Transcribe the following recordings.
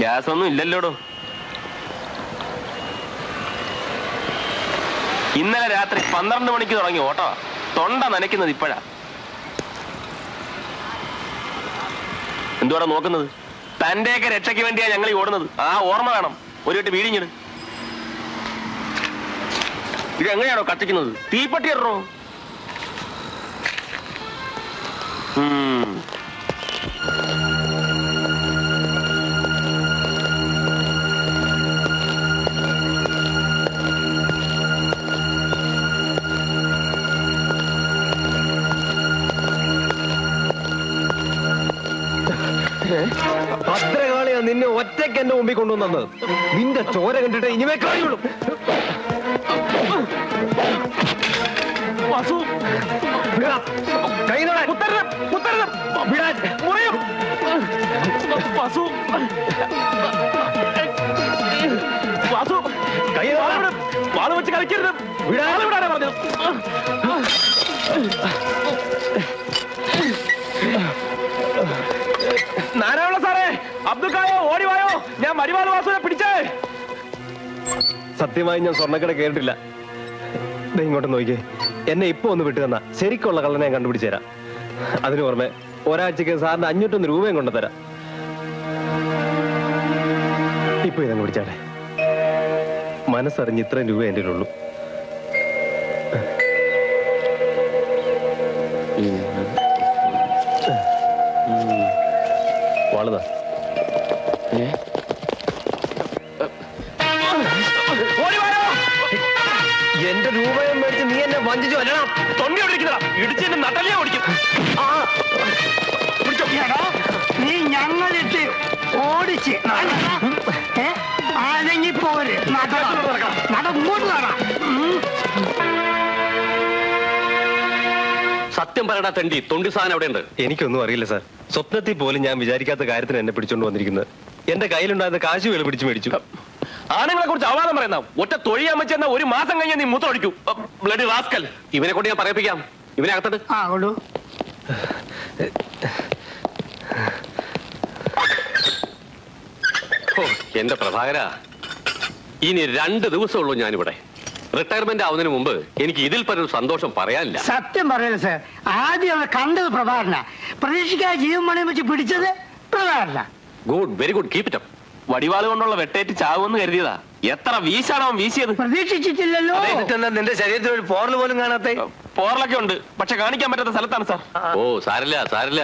Gas ഒന്നും ഇല്ലല്ലോടോ. ഇന്നലെ രാത്രി 12 മണിക്ക് തുടങ്ങി ഓട്ടോ. തൊണ്ട നനയ്ക്കുന്നത് ഇപ്പോഴാ. എന്തുവാടാ നോക്കുന്നത്? തന്റെയൊക്കെ രക്ഷയ്ക്ക് വേണ്ടിയാ ഞങ്ങൾ ഈ ഓടുന്നത്. ആ ഓർമ്മ വേണം. ഒരു വീട്ട് വീടിഞ്ഞിട്. ഇത് എങ്ങനെയാണോ കത്തിക്കുന്നത്? തീപ്പട്ടി ഇടറോ? ഭദ്രകാളിയാ നിന്നെ ഒറ്റയ്ക്ക് എന്റെ മുമ്പിൽ കൊണ്ടുവന്നത്. നിന്റെ ചോര കണ്ടിട്ട് ഇനിമേ കഴിയുള്ളൂ. വാള് വെച്ച് കളിക്കരുത്. വിടാനാ പറഞ്ഞത്. നാരായണ സാറേ, അബ്ദുൽക്കായോ ഓടിവായോ, ഞാൻ മരിവാൾ വാസുവിനെ പിടിച്ചേ. സത്യമായി ഞാൻ സ്വർണ്ണക്കട കേട്ടില്ല. ഇങ്ങോട്ട് നോക്കിയേ, എന്നെ ഇപ്പൊ ഒന്ന് വിട്ടു തന്നാ ശരിക്കുള്ള കള്ളനെ ഞാൻ കണ്ടുപിടിച്ചു തരാം. അതിന് പുറമെ ഒരാഴ്ചക്ക് സാറിന് 501 രൂപയും കൊണ്ടുതരാം. ഇപ്പൊ ഇതങ്ങ് പിടിച്ചാട്ടെ. മനസ്സറിഞ്ഞ് ഇത്രയും രൂപ എന്റെ ഉള്ളൂ. വളതാ എന്റെ രൂപയും മേടിച്ച് നീ എന്നെ വഞ്ചിച്ചു അല്ലണം. തൊണ്ടി ഓടിക്കുന്നതാ, ഇടിച്ചെന്റെ നട്ടലിയാ ഓടിക്കും. നീ ഞങ്ങളിട്ട് ഓടിച്ച് അല്ലെങ്കിൽ പോര് നടങ്ങോട്ട് നട. സത്യം പറയടാ തെണ്ടി, തൊണ്ടി സാധനം എവിടെ ഉണ്ട്? എനിക്കൊന്നും അറിയില്ല സാർ. സ്വപ്നത്തിൽ പോലും ഞാൻ വിചാരിക്കാത്ത കാര്യത്തിന് എന്നെ പിടിച്ചോണ്ട് വന്നിരിക്കുന്നത്. എന്റെ കയ്യിലുണ്ടായിരുന്ന കാശ് വേല പിടിച്ചു മേടിച്ചു. ആണുങ്ങളെ കുറിച്ച് അവാദം പറയുന്ന ഒറ്റ തൊഴിയാമച്ചെന്ന 1 മാസം കഴിഞ്ഞ നീ മൂത്തൊഴിക്കൂ. Bloody rascal. ഇവനെ കൊണ്ട് ഞാൻ പറയിപ്പിക്കാം. ഇവനെ അകത്തത്. എന്റെ പ്രഭാകര, ഇനി 2 ദിവസമുള്ളൂ ഞാനിവിടെ. റിട്ടയർമെന്റ് ആവുന്നതിന് മുമ്പ് എനിക്ക് ഇതിൽ പരൊരു സന്തോഷം പറയാനില്ല. സത്യം പറയല്ലേ സാർ, ആദ്യം കണ്ടത് പ്രഭാകരന, പ്രതീക്ഷിക്കാതെ ജീവൻ പണയം വെച്ച് പിടിച്ചത് പ്രഭാകരന. Good, very good, keep it up. വടിവാള് കൊണ്ടുള്ള വെട്ടേറ്റ് ചാവുമെന്ന് കരുതിയതാ. എത്ര വീശാണോ അവൻ വീശിയത്? പ്രതീക്ഷിച്ചിട്ടില്ലല്ലോ. നിന്റെ ശരീരത്തിൽ ഒരു പോറൽ പോലും കാണാത്ത. പോറലൊക്കെ ഉണ്ട്, പക്ഷെ കാണിക്കാൻ പറ്റാത്ത സ്ഥലത്താണ് സാർ. ഓ സാരില്ല സാരില്ല.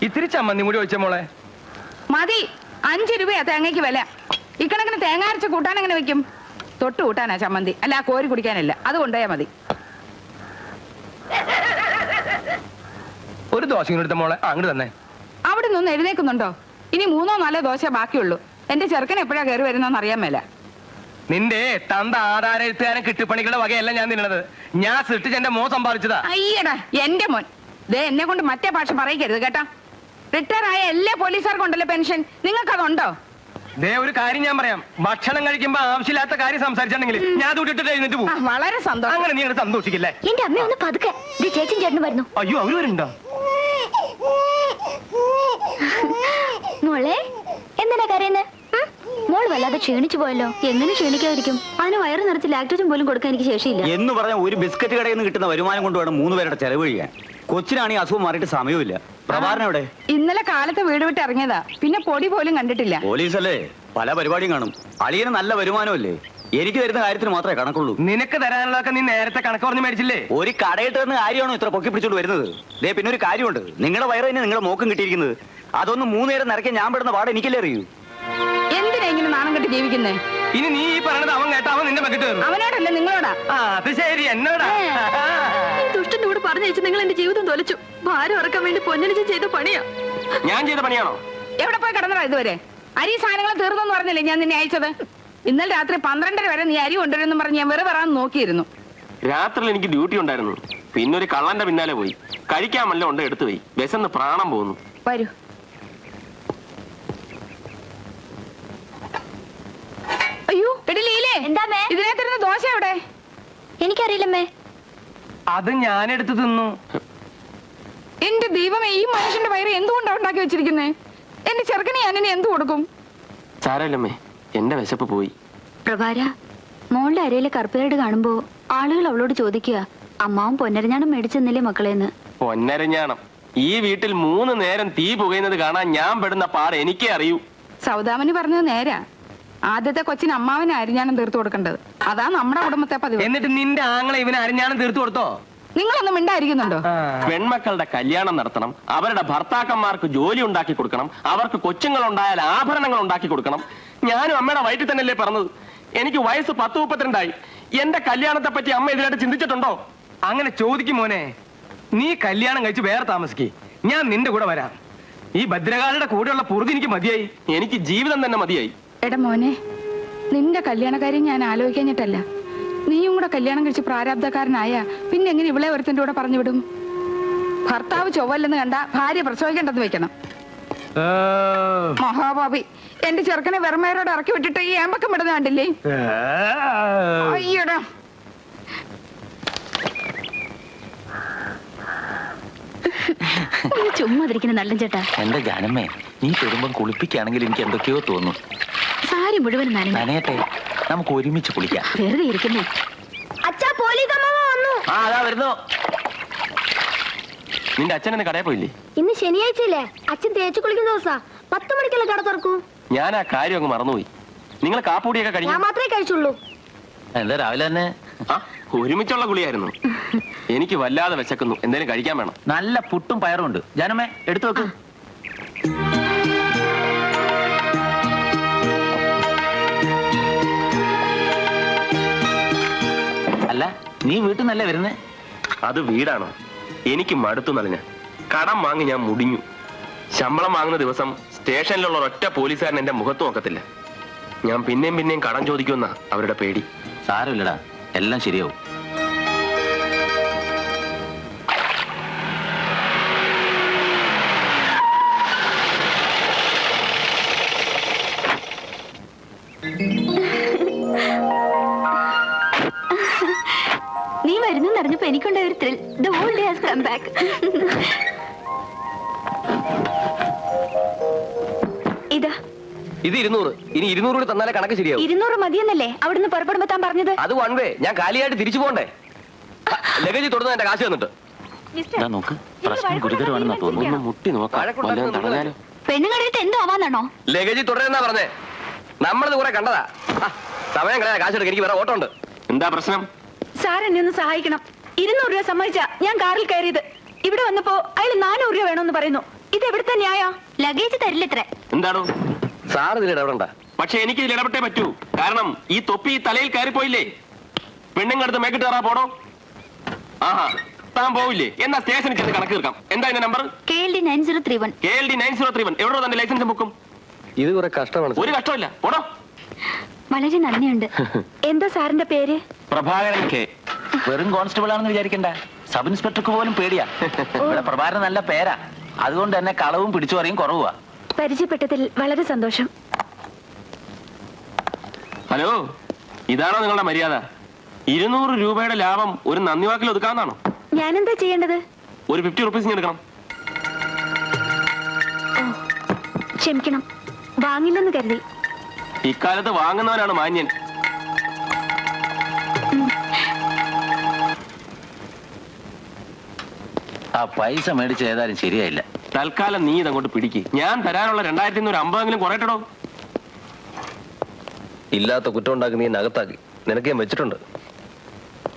ഇത്തിരി ചമ്മന്തി കൂടി ഒഴിച്ച മോളെ. മതി. 5 രൂപയാ തേങ്ങയ്ക്ക് വില. ഇക്കണക്കിന് തേങ്ങ അരച്ച് കൂട്ടാൻ എങ്ങനെ വെക്കും? തൊട്ട് കൂട്ടാനാ ചമ്മന്തി, അല്ല കോരി കുടിക്കാനല്ല. അത് കൊണ്ടുപോയാ മതി. ഒരു ദോശ എടുത്ത മോളെ അങ്ങോട്ട് തന്നെ. അവിടെ നിന്ന് എഴുന്നേക്കുന്നുണ്ടോ? ഇനി 3 4 ദോശ ബാക്കിയുള്ളൂ. എന്റെ ചെറുക്കൻ എപ്പോഴാ കയറി വരുന്നോന്ന് അറിയാൻ മേല. നിന്റെ തന്ത ആധാര എഴുത്തുകാരൻ കിട്ടിപ്പണികളുടെ വകയല്ല ഞാൻ തിന്നത്. ഞാൻ സൃഷ്ടിച്ച് എന്റെ മോൻ സമ്പാദിച്ചതാ. അയ്യടാ എന്റെ മോൻ. ദേ എന്നെ കൊണ്ട് മറ്റേ ഭാഷ പറയിക്കരുത് കേട്ടാ. റിട്ടയർ ആയ എല്ലാ പോലീസുകാർക്കും ഉണ്ടല്ലോ പെൻഷൻ, നിങ്ങൾക്ക് അതുണ്ടോ? ദേ ഒരു കാര്യം ഞാൻ പറയാം, ഭക്ഷണം കഴിക്കുമ്പോ ആവശ്യമില്ലാത്ത കാര്യം സംസാരിച്ചിട്ടുണ്ടെങ്കിൽ ഞാൻ വിട്ടിട്ട് എഴുന്നേറ്റ് പോകും. വളരെ സന്തോഷം. അങ്ങനെ നീ സന്തോഷിക്കില്ലേ? എന്റെ അമ്മ ഒന്ന് പതുക്കെ. ചേച്ചി ചേട്ടന് വരുന്നു. അയ്യോ, അവര് വരുന്നുണ്ടോ? മോളെ എന്തിനാ കരയുന്നേ? മോള് വല്ലാതെ ക്ഷീണിച്ചു പോയല്ലോ. എങ്ങനെ ക്ഷീണിക്കാതിരിക്കും? അതിന് വയറ് നിറച്ച് ലാക്ടോജൻ പോലും കൊടുക്കാൻ എനിക്ക് ശേഷിയില്ല. എന്ന് പറഞ്ഞ ഒരു ബിസ്ക്കറ്റ് കടയിൽ നിന്ന് കിട്ടുന്ന വരുമാനം കൊണ്ട് വേണം 3 പേരുടെ ചെലവ് ചെയ്യാൻ. കൊച്ചിനാണ് ഈ അസുഖം മാറിയിട്ട് സമയമില്ല. പ്രഭാകരൻ എവിടെ? ഇന്നലെ കാലത്ത് വീട് വിട്ട് ഇറങ്ങിയതാ, പിന്നെ പൊടി പോലും കണ്ടിട്ടില്ല. പോലീസല്ലേ, പല പരിപാടിയും കാണും. അളിയന് നല്ല വരുമാനമല്ലേ? എനിക്ക് തരുന്ന കാര്യത്തിന് മാത്രമേ കണക്കുള്ളൂ. നിനക്ക് തരാനുള്ളതൊക്കെ നീ നേരത്തെ കണക്ക് പറഞ്ഞ് മേടിച്ചില്ലേ? ഒരു കടയിട്ട് തരുന്ന കാര്യമാണോ ഇത്ര പൊക്കി പിടിച്ചോണ്ട് വരുന്നത്? ദേ പിന്നെ ഒരു കാര്യമുണ്ട്, നിങ്ങളുടെ വയറ് തന്നെ നിങ്ങളുടെ മോക്കും കിട്ടിയിരിക്കുന്നത്. അതൊന്നും 3 നേരം നിറയ്ക്കാൻ ഞാൻ പെടുന്ന പാട് എനിക്കല്ലേ അറിയൂ. എന്തിനാ ഇങ്ങനെ നാണം കെട്ട് ജീവിക്കുന്നേ? ഇനി നീ ഈ പറയണത് അവൻ കേട്ട അവൻ നിന്റെ മക്കിട്ട് കയറും. അവനോടല്ല നിങ്ങളോടാ. അത് ശരി, എന്നോടാ. ദുഷ്ടന്റെ കൂടെ പറഞ്ഞയച്ച് നിങ്ങൾ എന്റെ ജീവിതം തൊലച്ചു. ഭാരം ഇറക്കാൻ വേണ്ടി പൊന്നണിച്ച് ചെയ്ത പണിയാ. ഞാൻ ചെയ്ത പണിയാണോ? എവിടെ പോയി കിടന്നടാ ഇതുവരെ? അരി സാധനങ്ങൾ തീർന്നെന്ന് പറഞ്ഞില്ലേ ഞാൻ നിന്നെ അയച്ചത്? ഇന്നലെ രാത്രി 12:30 വരെ നീ അരി കൊണ്ടുവരുമെന്ന് പറഞ്ഞ് ഞാൻ വെറുതെ നോക്കിയിരുന്നു. രാത്രിയിൽ എനിക്ക് ഡ്യൂട്ടി ഉണ്ടായിരുന്നു, പിന്നെ ഒരു കള്ളന്റെ പിന്നാലെ പോയി. കഴിക്കാൻ വല്ലതും ഉണ്ട് എടുത്തു പോയി, വിശന്ന് പ്രാണം പോകുന്നു. വരൂ. അയ്യോ ഇഡലിയില്ലേ? എന്താമേ? ഇതിനകത്തിരുന്ന ദോശ എവിടെ? എനിക്കറിയില്ലമ്മേ. അത് ഞാനെടുത്ത് തിന്നു. എന്റെ ദൈവമേ, ഈ മനുഷ്യന്റെ വയറ് എന്തുകൊണ്ടാണ് ഉണ്ടാക്കി വെച്ചിരിക്കുന്നേ? എന്റെ ചെറുക്കനെ ഞാനിനി എന്ത് കൊടുക്കും? സാരമില്ലമ്മേ, എന്റെ വിശപ്പ് പോയി. പ്രഭാര, മോളുടെ അരയിലെ കറുപ്പേട് കാണുമ്പോ ആളുകൾ അവളോട് ചോദിക്കുക, അമ്മാവും പൊന്നരഞ്ഞാണം മേടിച്ചെന്നില്ലേ മക്കളേന്ന്. പൊന്നരഞ്ഞാണം. ഈ വീട്ടിൽ 3 നേരം തീ പുകയുന്നത് കാണാൻ ഞാൻ പെടുന്ന പാട് എനിക്കേ അറിയൂ. സൗദാമന് പറഞ്ഞത് നേരാ. ആദ്യത്തെ കൊച്ചിന് അമ്മാവന് അരിഞ്ഞാണം തീർത്തു കൊടുക്കേണ്ടത്. അതാ നമ്മുടെ കുടുംബത്തെ പതിവ്. എന്നിട്ട് നിന്റെ ആങ്ങളെ ഇവന് അരിഞ്ഞാണം തീർത്തു കൊടുത്തോ? നിങ്ങളൊന്നും മിണ്ടായിരിക്കുന്നുണ്ടോ? പെൺമക്കളുടെ കല്യാണം നടത്തണം, അവരുടെ ഭർത്താക്കന്മാർക്ക് ജോലി ഉണ്ടാക്കി കൊടുക്കണം, അവർക്ക് കൊച്ചുങ്ങൾ ഉണ്ടായാൽ ആഭരണങ്ങൾ ഉണ്ടാക്കി കൊടുക്കണം. ഞാനും അമ്മയുടെ വയറ്റിൽ തന്നെയല്ലേ പറഞ്ഞത്. എനിക്ക് വയസ്സ് 10-32 എന്റെ കല്യാണത്തെ പറ്റി അമ്മ ഇതിനായിട്ട് ചിന്തിച്ചിട്ടുണ്ടോ? അങ്ങനെ ചോദിക്കും മോനെ. നീ കല്യാണം കഴിച്ച് വേറെ താമസിക്കേ, ഞാൻ നിന്റെ കൂടെ വരാം. ഈ ഭദ്രകാളിയുടെ കൂടെയുള്ള പൊറുതി എനിക്ക് മതിയായി. എനിക്ക് ജീവിതം തന്നെ മതിയായി. എടാ മോനെ, നിന്റെ കല്യാണക്കാര്യം ഞാൻ ആലോചിക്കാഞ്ഞിട്ടല്ല. നീയും കൂടെ കല്യാണം കഴിച്ച് പ്രാരാബ്ധക്കാരനായ പിന്നെ എങ്ങനെ ഇവളെ ഒരുത്തന്റെ കൂടെ പറഞ്ഞു വിടും? ഭർത്താവ് ചൊവ്വല്ലെന്ന് കണ്ട ഭാര്യ പ്രസവിക്കേണ്ടത് വെക്കണം. മഹാഭാവി, എന്റെ ചെറുക്കനെ വെറുമേരോട് ഇറക്കി വിട്ടിട്ട് ഈ ഏമ്പക്കം വിടുന്ന കണ്ടില്ലേ? അയ്യടാ, ചുമ്മാതിരിക്കുന്ന നല്ല ചേട്ടാ. എന്റെ ജാനമ്മേ, നീ തൊടുമ്പം കുളിപ്പിക്കുകയാണെങ്കിൽ എനിക്ക് എന്തൊക്കെയോ തോന്നും. സാരി മുഴുവൻ നനയട്ടെ, നമുക്ക് ഒരുമിച്ച് കുളിക്കാം. വെറുതെ ഇരിക്കുന്നു. അച്ഛാ, പോലീസ് അമ്മ വന്നു. ആ അതാ വരുന്നു. നിന്റെ അച്ഛൻ എന്നെ കടയിൽ പോയില്ലേ? ഇന്ന് ശനിയാഴ്ചയില്ലേ, അച്ഛൻ തേച്ചു കുളിക്കുന്ന ദിവസാ. 10 മണിക്കല്ലേ കട തുറക്കൂ. ഞാൻ ആ കാര്യം അങ്ങ് മറന്നുപോയി. നിങ്ങൾ കാപ്പൂടിയൊക്കെ കഴിഞ്ഞു? ഞാൻ മാത്രമേ കഴിച്ചുള്ളൂ. എന്താ രാവിലെ തന്നെ? ആ, ഒരുമിച്ചുള്ള കുളിയായിരുന്നു. എനിക്ക് വല്ലാതെ വിശക്കുന്നു, എന്തേലും കഴിക്കാൻ വേണം. നല്ല പുട്ടും പയറും ഉണ്ട്. ജാനമ്മേ, എടുത്തു വെക്ക്. അല്ല, നീ വീട്ടിൽ നിന്നല്ലേ വരുന്നേ? അത് വീടാണോ? എനിക്ക് മടുത്തു നല്ലഞ്ഞ. കടം വാങ്ങി ഞാൻ മുടിഞ്ഞു. ശമ്പളം വാങ്ങുന്ന ദിവസം സ്റ്റേഷനിലുള്ള ഒറ്റ പോലീസുകാരൻ എന്റെ മുഖത്ത് നോക്കത്തില്ല. ഞാൻ പിന്നെയും കടം ചോദിക്കുമെന്ന അവരുടെ പേടി. സാരമില്ലടാ, എല്ലാം ശരിയാവും. നീ വരുന്നു അറിഞ്ഞപ്പോ എനിക്കുണ്ടായ ഒരു thrill. The whole day has come back. ഇതാ ഇത് 200. ഇനി 200 കൂടി തന്നാലേ കണക്ക് ശരിയാവും. 200 മതിയെന്നല്ലേ അവിടുന്ന് പുറപ്പെടുമ്പോ താൻ പറഞ്ഞത്? അത് 1 വേ. ഞാൻ കാലിയായിട്ട് തിരിച്ചു പോണ്ടേ? ലഗേജ് തുടർന്ന് എന്റെ കാശ് തന്നിട്ട്. നോക്ക്, പ്രശ്നം ഗുരുതരമാണെന്നാ തോന്നുന്നു. ഒന്ന് മുട്ടി നോക്കാം, വല്ലതും തടഞ്ഞാലോ? പെണ്ണുങ്ങളുടെ എന്തോ ആവാന്നാണോ? ലഗേജ് തുടരുന്നാ പറഞ്ഞേ. നമ്മളിത് കുറെ കണ്ടതാ. സമയം കളയാ, കാശ് എടുക്ക, എനിക്ക് വേറെ ഓട്ടം ഉണ്ട്. എന്താ പ്രശ്നം? സാർ എന്നെ ഒന്ന് സഹായിക്കണം. 200 രൂപ സമ്മതിച്ചാ ഞാൻ കാറിൽ കയറിയത്. ഇവിടെ വന്നപ്പോ അയാൾ 400 രൂപ വേണമെന്ന് പറയുന്നു. ഇത് എവിടുത്തെ ന്യായ? ലഗേജ് തരില്ലത്രേ. എന്താണോ സാർ ഇതിൽ ഇടപെടണ്ട. പക്ഷെ എനിക്ക് ഇതിൽ ഇടപെട്ടേ പറ്റൂ. കാരണം ഈ തൊപ്പി തലയിൽ കയറിപ്പോയില്ലേ? പെണ്ണുങ്ങടുത്ത് മേക്കിട്ട് കയറാ പോടോ. ആഹാ, താൻ പോവില്ലേ? എന്നാ സ്റ്റേഷനിൽ ചെന്ന് കണക്ക് തീർക്കാം. എന്താ എന്റെ നമ്പർ? KLD 9031. KLD 9031. എവിടോ തന്റെ ലൈസൻസ് ബുക്കും? ഇത് കുറെ കഷ്ടമാണ്. ഒരു കഷ്ടമില്ല, പോടോ. വളരെ നന്ദിയുണ്ട്. എന്താ സാറിന്റെ പേര്? പ്രഭാകരൻ കെ. വെറും കോൺസ്റ്റബിൾ ആണെന്ന് വിചാരിക്കണ്ട, സബ് ഇൻസ്പെക്ടർക്ക് പോലും പേടിയാ. ഇവിടെ പ്രഭാകരൻ നല്ല പേരാ, അതുകൊണ്ട് തന്നെ കളവും പിടിച്ചു പറയും കുറവാ. പരിചയപ്പെട്ടതിൽ വളരെ സന്തോഷം. ഹലോ, ഇതാണോ നിങ്ങളുടെ മര്യാദ? 200 രൂപയുടെ ലാഭം ഒരു നന്ദി വാക്കിൽ ഒതുക്കാവുന്നതാണോ? ഞാനെന്താ ചെയ്യേണ്ടത്? ഒരു 50 റുപ്പീസ് എടുക്കണം. ക്ഷമിക്കണം, വാങ്ങില്ലെന്ന് കരുതി. ഇക്കാലത്ത് വാങ്ങുന്നവനാണ് മാന്യൻ. ആ പൈസ മേടിച്ച് ഏതായാലും ശരിയായില്ല. തൽക്കാലം നീ ഇതങ്ങോട്ട് പിടിക്ക്. ഞാൻ തരാനുള്ള 2150 കുറയട്ടോ. ഇല്ലാത്ത കുറ്റം ഉണ്ടാക്കി നീ നകത്താക്കി. നിനക്ക് ഞാൻ വെച്ചിട്ടുണ്ട്.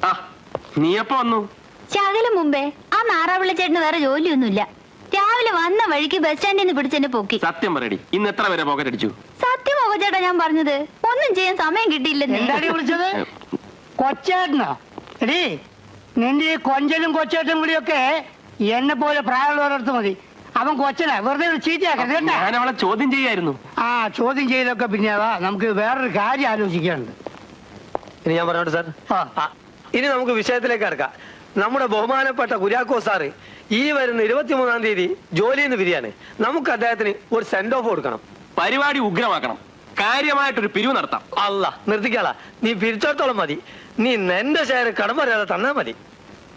ആ, നീ എപ്പോ വന്നു? ശകലം മുമ്പേ. ആ നാറാവിള്ള ചേട്ടന് വേറെ ജോലിയൊന്നുമില്ല. രാവിലെ വന്ന വഴിക്ക് ബസ് സ്റ്റാൻഡിൽ നിന്ന് പിടിച്ചെന്നെ പോക്കി. സത്യം പറയടി, ഇന്ന് എത്ര പേരെ പോക്കറ്റ് അടിച്ചു? സത്യമോ ചേട്ടാ ഞാൻ പറഞ്ഞത്? ഒന്നും ചെയ്യാൻ സമയം കിട്ടിയില്ലെന്നേ. എന്താടി വിളിച്ചത്? കൊച്ചേട്ടനോ? എടീ, നിന്റെ ഈ കൊഞ്ചലും കൊച്ചേട്ടനും കൂടിയൊക്കെ എന്നെ പോലെ പ്രായമുള്ളവരടുത്ത് മതി. അവൻ കൊച്ചനാ, വെറുതെ ചീത്തയാക്കരുത് കേട്ടാ. ഞാൻ അവളെ ചോദ്യം ചെയ്യായിരുന്നു. ആ ചോദ്യം ചെയ്തൊക്കെ പിന്നെ നമുക്ക് വേറൊരു കാര്യം ആലോചിക്കാനുണ്ട്. ഇനി ഞാൻ പറഞ്ഞോട്ടെ സാർ. ഇനി നമുക്ക് വിഷയത്തിലേക്ക് കിടക്കാം. നമ്മുടെ ബഹുമാനപ്പെട്ട കുര്യാക്കോ സാറ് ഈ വരുന്ന 23-ാം തീയതി ജോലിയിൽ നിന്ന് പിരിയാണ്. നമുക്ക് അദ്ദേഹത്തിന് ഒരു സെൻഡ് ഓഫ് കൊടുക്കണം. പരിപാടി ഉഗ്രമാക്കണം. കാര്യമായിട്ടൊരു പിരിവ് നടത്താം. അല്ല നിർത്തിക്കാളാ, നീ പിരിച്ചോടത്തോളം മതി. നീ എന്റെ ഷെയർ കടം പറയാതെ തന്നാ മതി.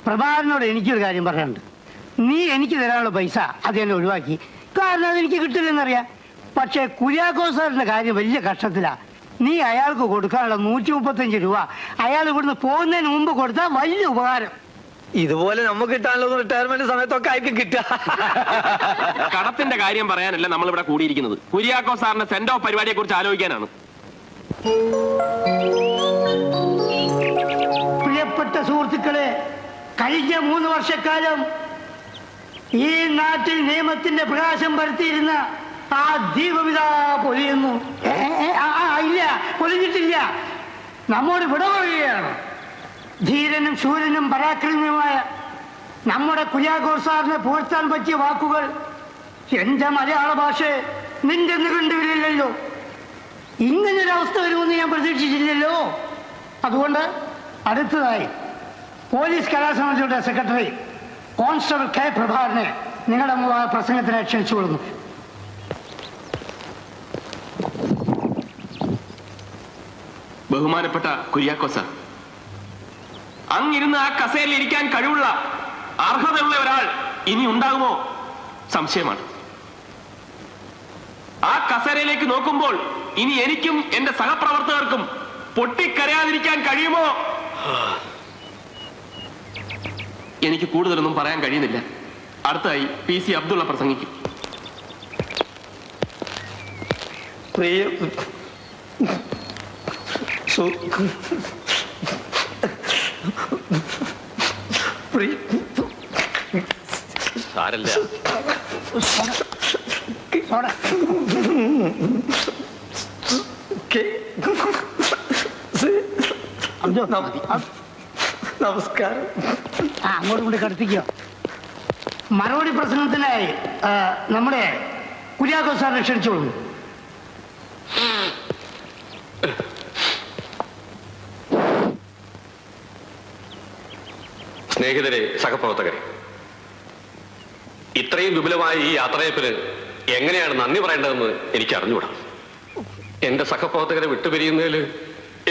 പ്രഭാകരനോട് എനിക്കൊരു കാര്യം പറയാനുണ്ട്. നീ എനിക്ക് തരാനുള്ള പൈസ അത് എന്നെ ഒഴിവാക്കി. കാരണം അതെനിക്ക് കിട്ടില്ലെന്നറിയാം. പക്ഷെ കുര്യാക്കോസ് സാറിന്റെ കാര്യം വലിയ കഷ്ടത്തിലാ. നീ അയാൾക്ക് കൊടുക്കാനുള്ള 135 രൂപ അയാൾ ഇവിടുന്ന് പോകുന്നതിന് മുമ്പ് കൊടുത്താൽ വലിയ ഉപകാരം. ഇതുപോലെ നമുക്ക് കിട്ടാനുള്ള റിട്ടയർമെന്റ് സമയത്തൊക്കെ ആയിരിക്കും കിട്ടുക. കടത്തിന്റെ കാര്യം പറയാനല്ല നമ്മൾ ഇവിടെ കൂടിയിരിക്കുന്നത്. കുര്യാക്കോ സാറിന്റെ സെൻഡ് ഓഫ് പരിപാടിയെ കുറിച്ച് ആലോചിക്കാനാണ്. പ്രിയപ്പെട്ട സുഹൃത്തുക്കളെ, കഴിഞ്ഞ 3 വർഷക്കാലം ഈ നാട്ടിൽ നിയമത്തിന്റെ പ്രകാശം പരത്തിയിരുന്ന ആ ദീപമിതാ പൊലിയുന്നു. ഇല്ല, പൊലിഞ്ഞിട്ടില്ല. നമ്മോട് വിട പറയുകയാണ്. ധീരനും ശൂരനും പരാക്രമിയുമായ നമ്മുടെ കുര്യാക്കോസ് സാറിനെ പോഴ്ത്താൻ പറ്റിയ വാക്കുകൾ എന്റെ മലയാള ഭാഷ നിന്റെ കണ്ടുവരില്ലല്ലോ. ഇങ്ങനൊരവസ്ഥ വരുമെന്ന് ഞാൻ പ്രതീക്ഷിച്ചില്ലല്ലോ. അതുകൊണ്ട് അടുത്തതായി പോലീസ് കലാസമിതിയുടെ സെക്രട്ടറി കോൺസ്റ്റബിൾ കെ പ്രഭാകരനെ നിങ്ങളുടെ പ്രസംഗത്തിന് ക്ഷണിച്ചുകൊള്ളുന്നു. ബഹുമാനപ്പെട്ട കുര്യാക്കോ സാർ, അങ്ങിരുന്ന് ആ കസേരയിൽ ഇരിക്കാൻ കഴിവുള്ള അർഹതയുള്ള ഒരാൾ ഇനി ഉണ്ടാകുമോ സംശയമാണ്. ആ കസേരയിലേക്ക് നോക്കുമ്പോൾ ഇനി എനിക്കും എന്റെ സഹപ്രവർത്തകർക്കും പൊട്ടിക്കരയാതിരിക്കാൻ കഴിയുമോ? എനിക്ക് കൂടുതലൊന്നും പറയാൻ കഴിയുന്നില്ല. അടുത്തായി PC അബ്ദുള്ള പ്രസംഗിക്കും. പ്രിയ സാരല്ല. നമസ്കാരം. അങ്ങോട്ടും കൂടി കടുപ്പിക്കോ. മറുപടി പ്രസംഗത്തിനായി നമ്മുടെ കുര്യാക്കോസ് സാറിനെ ക്ഷണിച്ചോളൂ. സ്നേഹിതരെ, സഹപ്രവർത്തകരെ, ഇത്രയും വിപുലമായ ഈ യാത്രയപ്പിന് എങ്ങനെയാണ് നന്ദി പറയേണ്ടതെന്ന് എനിക്ക് അറിഞ്ഞുകൂടാ. എന്റെ സഹപ്രവർത്തകരെ വിട്ടുപിരിയുന്നതിൽ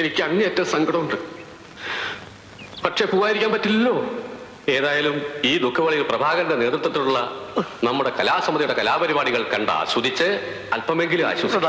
എനിക്ക് അങ്ങേയറ്റം സങ്കടമുണ്ട്. പക്ഷെ പോകാതിരിക്കാൻ പറ്റില്ലല്ലോ. ഏതായാലും ഈ ദുഃഖവളിയിൽ പ്രഭാകരന്റെ നേതൃത്വത്തിലുള്ള നമ്മുടെ കലാസമിതിയുടെ കലാപരിപാടികൾ കണ്ട് ആസ്വദിച്ച് അല്പമെങ്കിലും ആശ്വസിക്കും.